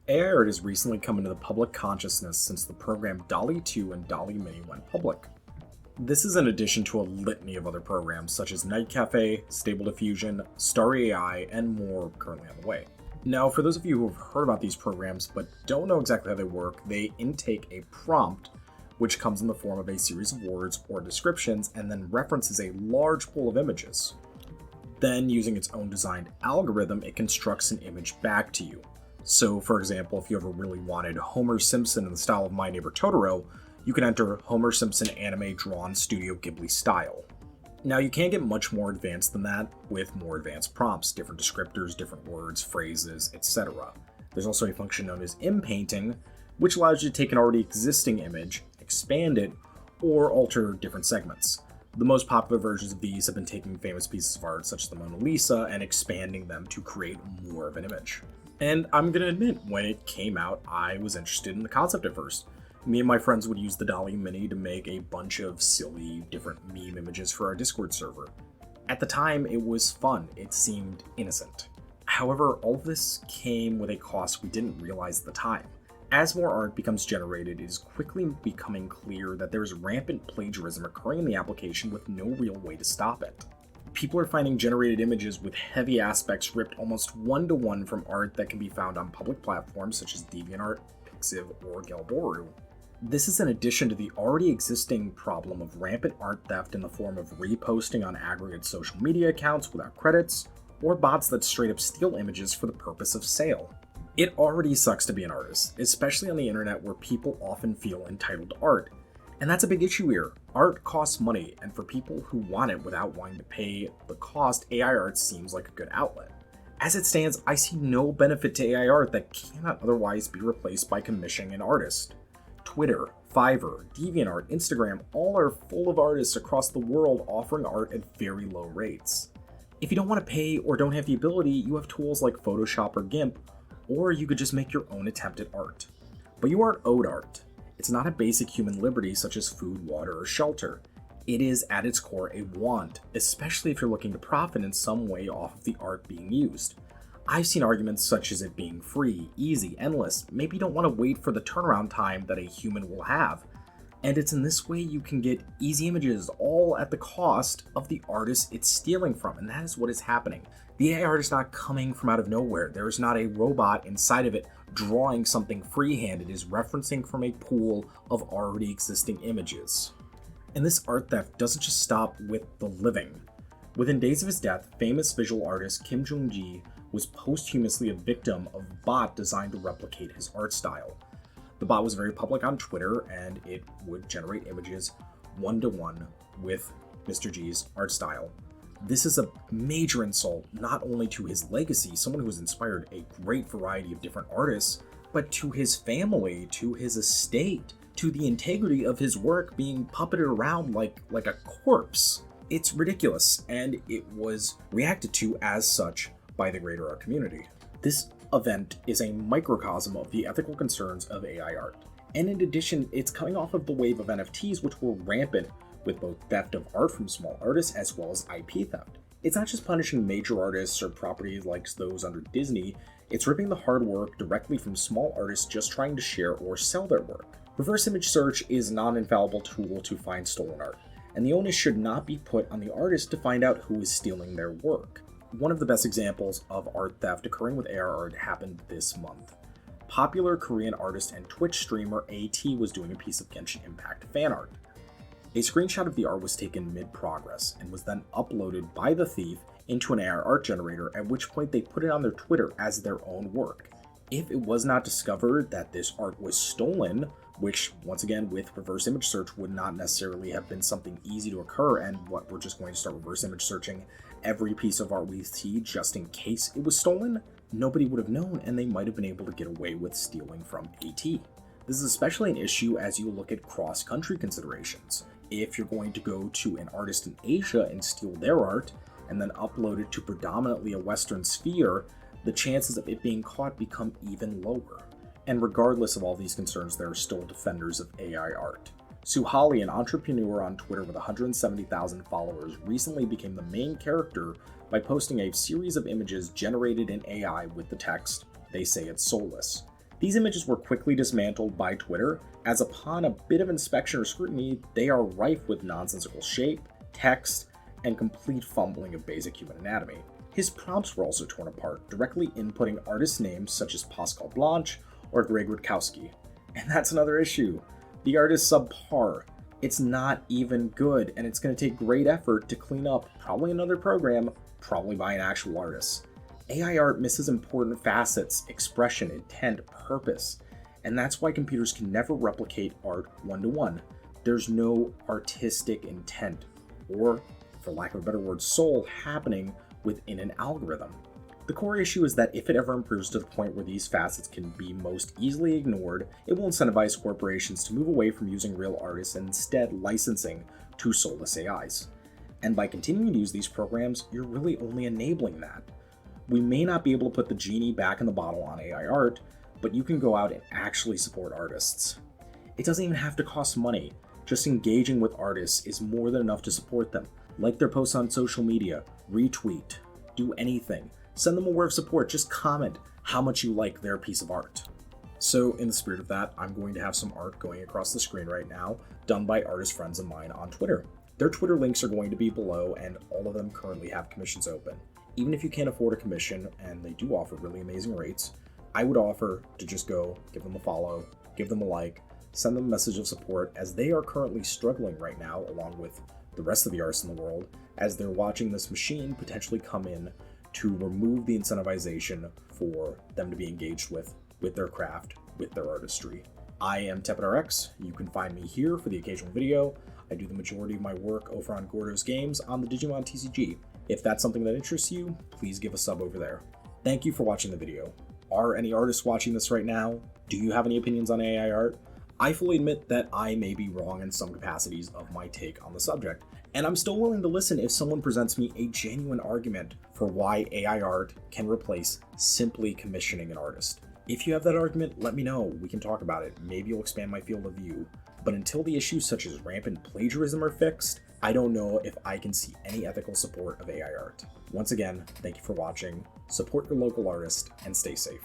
AI art has recently come into the public consciousness since the program DALL-E 2 and DALL-E Mini went public. This is in addition to a litany of other programs such as Night Cafe, Stable Diffusion, Starry AI, and more currently on the way. Now, for those of you who have heard about these programs but don't know exactly how they work, they intake a prompt, which comes in the form of a series of words or descriptions and then references a large pool of images. Then, using its own designed algorithm, it constructs an image back to you. So, for example, if you ever really wanted Homer Simpson in the style of My Neighbor Totoro, you can enter Homer Simpson anime drawn Studio Ghibli style. Now, you can get much more advanced than that with more advanced prompts, different descriptors, different words, phrases, etc. There's also a function known as inpainting, which allows you to take an already existing image, expand it, or alter different segments. The most popular versions of these have been taking famous pieces of art such as the Mona Lisa and expanding them to create more of an image. And I'm gonna admit, when it came out, I was interested in the concept at first. Me and my friends would use the DALL-E Mini to make a bunch of silly, different meme images for our Discord server. At the time, it was fun. It seemed innocent. However, all of this came with a cost we didn't realize at the time. As more art becomes generated, it is quickly becoming clear that there is rampant plagiarism occurring in the application with no real way to stop it. People are finding generated images with heavy aspects ripped almost one-to-one from art that can be found on public platforms such as DeviantArt, Pixiv, or Galboru. This is in addition to the already existing problem of rampant art theft in the form of reposting on aggregate social media accounts without credits, or bots that straight up steal images for the purpose of sale. It already sucks to be an artist, especially on the internet where people often feel entitled to art. And that's a big issue here. Art costs money, and for people who want it without wanting to pay the cost, AI art seems like a good outlet. As it stands, I see no benefit to AI art that cannot otherwise be replaced by commissioning an artist. Twitter, Fiverr, DeviantArt, Instagram, all are full of artists across the world offering art at very low rates. If you don't want to pay or don't have the ability, you have tools like Photoshop or GIMP, or you could just make your own attempt at art. But you aren't owed art. It's not a basic human liberty such as food, water, or shelter. It is at its core a want, especially if you're looking to profit in some way off of the art being used. I've seen arguments such as it being free, easy, endless. Maybe you don't want to wait for the turnaround time that a human will have. And it's in this way you can get easy images all at the cost of the artist it's stealing from, and that is what is happening. The AI art is not coming from out of nowhere. There is not a robot inside of it drawing something freehand. It is referencing from a pool of already existing images. And this art theft doesn't just stop with the living. Within days of his death, famous visual artist Kim Jong-gi was posthumously a victim of a bot designed to replicate his art style. The bot was very public on Twitter, and it would generate images one-to-one with Mr. G's art style. This is a major insult not only to his legacy, someone who has inspired a great variety of different artists, but to his family, to his estate, to the integrity of his work being puppeted around like a corpse. It's ridiculous, and it was reacted to as such by the greater art community. This event is a microcosm of the ethical concerns of AI art. And in addition, it's coming off of the wave of NFTs, which were rampant with both theft of art from small artists as well as IP theft. It's not just punishing major artists or properties like those under Disney, it's ripping the hard work directly from small artists just trying to share or sell their work. Reverse image search is a non-infallible tool to find stolen art, and the onus should not be put on the artist to find out who is stealing their work. One of the best examples of art theft occurring with AR art happened this month. Popular Korean artist and Twitch streamer AT was doing a piece of Genshin Impact fan art. A screenshot of the art was taken mid-progress and was then uploaded by the thief into an AR art generator, at which point they put it on their Twitter as their own work. If it was not discovered that this art was stolen, which once again with reverse image search would not necessarily have been something easy to occur, and what we're just going to start reverse image searching every piece of art we see just in case it was stolen, nobody would have known and they might have been able to get away with stealing from AT. This is especially an issue as you look at cross-country considerations. If you're going to go to an artist in Asia and steal their art and then upload it to predominantly a Western sphere, the chances of it being caught become even lower. And regardless of all these concerns, there are still defenders of AI art. Suhali, an entrepreneur on Twitter with 170,000 followers, recently became the main character by posting a series of images generated in AI with the text, "They say it's soulless." These images were quickly dismantled by Twitter, as upon a bit of inspection or scrutiny, they are rife with nonsensical shape, text, and complete fumbling of basic human anatomy. His prompts were also torn apart, directly inputting artist names such as Pascal Blanche or Greg Rutkowski. And that's another issue. The art is subpar. It's not even good, and it's going to take great effort to clean up, probably another program, probably by an actual artist. AI art misses important facets, expression, intent, purpose, and that's why computers can never replicate art one-to-one. There's no artistic intent, or, for lack of a better word, soul happening within an algorithm. The core issue is that if it ever improves to the point where these facets can be most easily ignored, it will incentivize corporations to move away from using real artists and instead licensing to soulless AIs. And by continuing to use these programs, you're really only enabling that. We may not be able to put the genie back in the bottle on AI art, but you can go out and actually support artists. It doesn't even have to cost money. Just engaging with artists is more than enough to support them. Like their posts on social media, retweet, do anything. Send them a word of support, just comment how much you like their piece of art. So in the spirit of that, I'm going to have some art going across the screen right now, done by artist friends of mine on Twitter. Their Twitter links are going to be below, and all of them currently have commissions open. Even if you can't afford a commission, and they do offer really amazing rates, I would offer to just go, give them a follow, give them a like, send them a message of support, as they are currently struggling right now, along with the rest of the artists in the world, as they're watching this machine potentially come in to remove the incentivization for them to be engaged with their craft, with their artistry. I am TepidRx. You can find me here for the occasional video. I do the majority of my work over on Gordo's Games on the Digimon TCG. If that's something that interests you, please give a sub over there. Thank you for watching the video. Are any artists watching this right now? Do you have any opinions on AI art? I fully admit that I may be wrong in some capacities of my take on the subject, and I'm still willing to listen if someone presents me a genuine argument for why AI art can replace simply commissioning an artist. If you have that argument, let me know. We can talk about it. Maybe you'll expand my field of view. But until the issues such as rampant plagiarism are fixed, I don't know if I can see any ethical support of AI art. Once again, thank you for watching. Support your local artist and stay safe.